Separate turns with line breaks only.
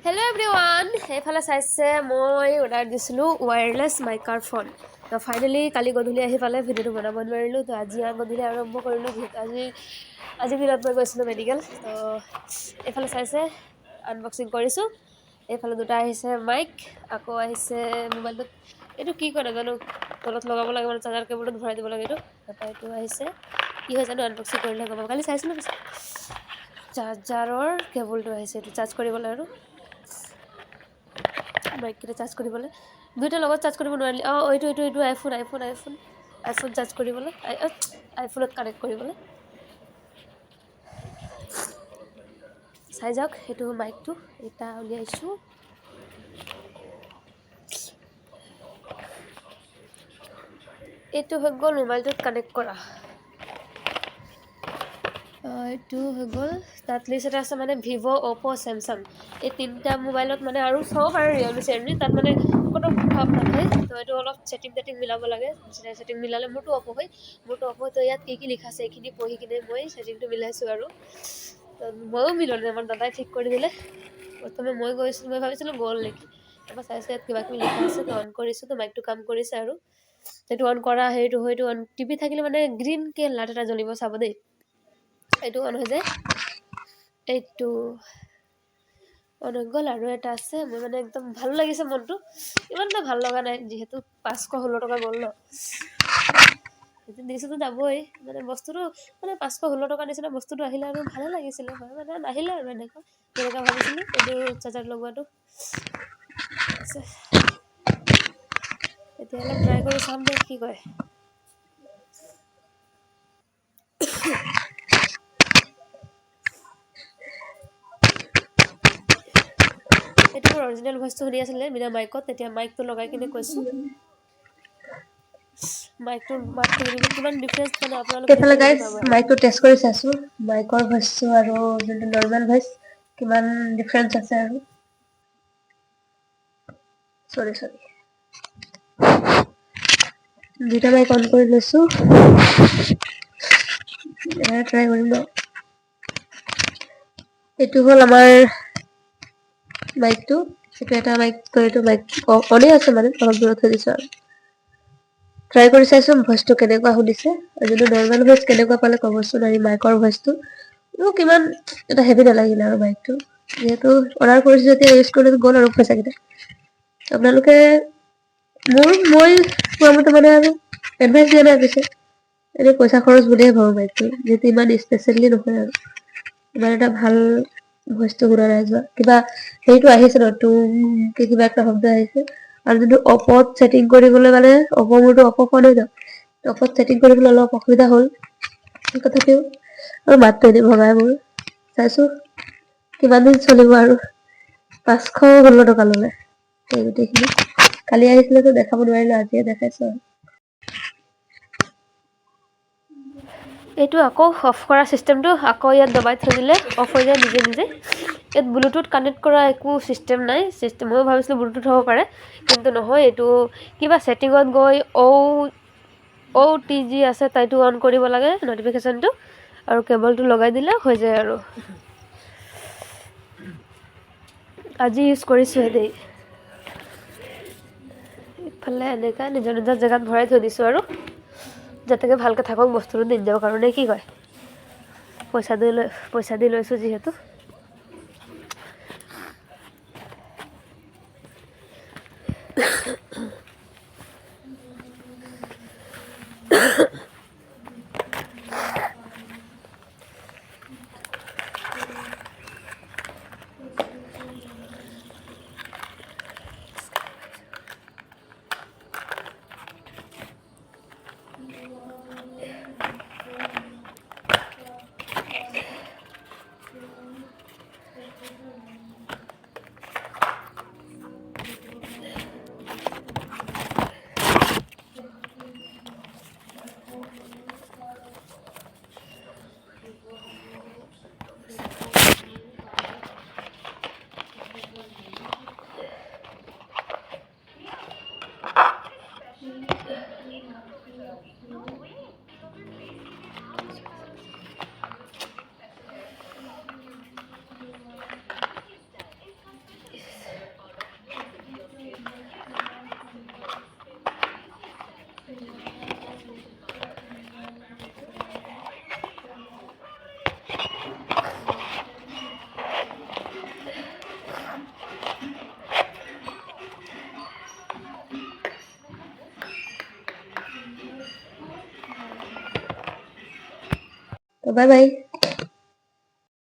Hello' everyone, এইফালে চাইছে মই অৰ্ডাৰ দিছিলোঁ ৱায়াৰলেছ মাইক্ৰফোন। তো ফাইনেলি কালি গধূলি আহি পালে, ভিডিঅ'টো বনাব নোৱাৰিলোঁ। তো আজি গধূলি আৰম্ভ কৰিলোঁ, যিহেতু আজি দিনত মই গৈছিলোঁ মেডিকেল। তো এইফালে চাইছে আনবক্সিং কৰিছোঁ। এইফালে দুটা আহিছে মাইক, আকৌ আহিছে মোবাইলটোত এইটো কি কয় নাজানো, তলত লগাব লাগে মানে চাৰ্জাৰ কেবুলত ভৰাই দিব লাগে। এইটো আহিছে কি হয় জানো, আনবক্সিং কৰিলে গম পাব। কালি চাইছিলোঁ পিছে চাৰ্জাৰৰ কেবুলটো আহিছে, এইটো চাৰ্জ কৰিবলৈ আৰু মাইককেইটা চাৰ্জ কৰিবলৈ দুইটা লগত চাৰ্জ কৰিব নোৱাৰিলে। এইটো আইফোন চাৰ্জ কৰিবলৈ, আইফোনত কানেক্ট কৰিবলৈ। চাই যাওক, সেইটো মাইকটো এটা উলিয়াইছোঁ। এইটো হৈ গ'ল মোবাইলটোত কানেক্ট কৰা। এইটো হৈ গ'ল। তাত লিষ্ট এটা আছে মানে ভিভ', অ'প', চেমচাং, এই তিনিটা মোবাইলত মানে আৰু চব আৰু ৰিয়েলমি চিয়েলমি তাত মানে কোনো ভাৱ নাখায়। তো এইটো অলপ ছেটিং মিলাব লাগে। ছেটিং মিলালে মোৰতো অ'প হয়, তো ইয়াত কি লিখা আছে এইখিনি পঢ়ি কিনে মই ছেটিংটো মিলাইছোঁ। আৰু তো ময়ো মিলোৱা নাই, আমাৰ দাদাই ঠিক কৰি দিলে। প্ৰথমে মই ভাবিছিলোঁ গ'ল নেকি, তাৰপৰা চাইছোঁ ইয়াত কিবা কিবি লিখা আছে। তো অন কৰিছোঁ, তো মাইকটো কাম কৰিছে। আৰু সেইটো অন কৰা সেইটো অন টিপি থাকিলে মানে গ্ৰীণকৈ লাইট এটা জ্বলিব, চাব দেই। এইটো অন হৈ যায়, এইটো অন হৈ গ'ল। আৰু এটা আছে, মই মানে একদম ভাল লাগিছে মনটো। ইমান এটা ভাল লগা নাই, যিহেতু 516 টকা গ'ল ন। সেইটো দিছোঁতো যাবই, মানে বস্তুটো মানে 516 টকাৰ নিচিনা বস্তুটো আহিলে আৰু ভালে লাগিছিলে হয়, মানে নাহিলে আৰু এনেকুৱা যেনেকুৱা ভাবিছিলোঁ। এইটো চাৰ্জাৰ লগোৱাটো আছে, এতিয়া অলপ ট্ৰাই কৰি চাম দে কি কয়। এইটো মোৰ অৰিজিনেল ভইচটো শুনি আছিলে বিনা মাইকত। তেতিয়া মাইকটো লগাই কিনে কৈছোঁ, মাইকটোৰ মাতটো শুনিব কিমান ডিফাৰেঞ্চ, মানে আপোনালোকে
এইফালে
নিজে বুজি
গাইজ
পাব। আৰু
মাইকটো টেষ্ট কৰি চাইছোঁ, মাইকৰ ভইচটো আৰু যোনটো নৰ্মেল ভইচ কিমান ডিফাৰেঞ্চ আছে। আৰু চৰি দুটা মাইক অন কৰি লৈছোঁ, ট্ৰাই কৰিম ন। এইটো হ'ল আমাৰ মাইকটো, এইটো এটা মাইক, এইটো মাইক অনেই আছে, মানে অলপ দূৰত থৈ দিছোঁ। আৰু ট্ৰাই কৰি চাইছোঁ ভইচটো কেনেকুৱা শুনিছে, আৰু যোনটো নৰ্মেল ভইচ কেনেকুৱা পালে ক'বচোন। আৰু মাইকৰ ভইচটো মোক ইমান এটা হেভি নালাগিলে। আৰু মাইকটো যিহেতু অৰ্ডাৰ কৰিছোঁ, যেতিয়া ইউজ কৰিলে গ'ল আৰু পইচাকেইটা। আপোনালোকে মই কোৱা মতে মানে আৰু এডভাইচ দিয়া নাই, পিছে এনেই পইচা খৰচ বুলিয়ে ভাবোঁ মাইকটো, যিহেতু ইমান স্পেচিয়েলি নহয়। আৰু ইমান এটা ভাল ভইচটো শুনা নাই যোৱা, কিবা হেৰিটো আহিছে ন, কিবা এটা শব্দ আহিছে। আৰু যোনটো অফত ছেটিং কৰিবলৈ, মানে মোৰতো অফ হয় ন, অফত ছেটিং কৰিবলৈ অলপ অসুবিধা হ'ল। তথাপিও আৰু মাতটো এনে ভঙাই মোৰ চাইছোঁ কিমান দিন চলিব। আৰু 516 টকা ল'লে সেই গোটেইখিনি। কালি আহিছিলেতো দেখাব নোৱাৰিলোঁ, আজিয়ে দেখাইছোঁ। আৰু
এইটো আকৌ অফ কৰা চিষ্টেমটো আকৌ ইয়াত দবাই থৈ দিলে অফ হৈ যায় নিজে নিজে। ইয়াত ব্লুটুথ কানেক্ট কৰা একো চিষ্টেম নাই। ময়ো ভাবিছিলোঁ ব্লুটুথ হ'ব পাৰে, কিন্তু নহয়। এইটো কিবা ছেটিঙত গৈ OTG আছে, তাইটো অন কৰিব লাগে ন'টিফিকেশ্যনটো, আৰু কেবলটো লগাই দিলে হৈ যায়। আৰু আজি ইউজ কৰিছোঁহে দেই। ইফালে এনেকৈ নিজৰ নিজৰ জেগাত ভৰাই থৈ দিছোঁ, আৰু যাতেকে ভালকৈ থাকক বস্তুটো দি যাবৰ কাৰণে। কি কয়, পইচা দি লৈছোঁ যিহেতু।
তো বাই বাই।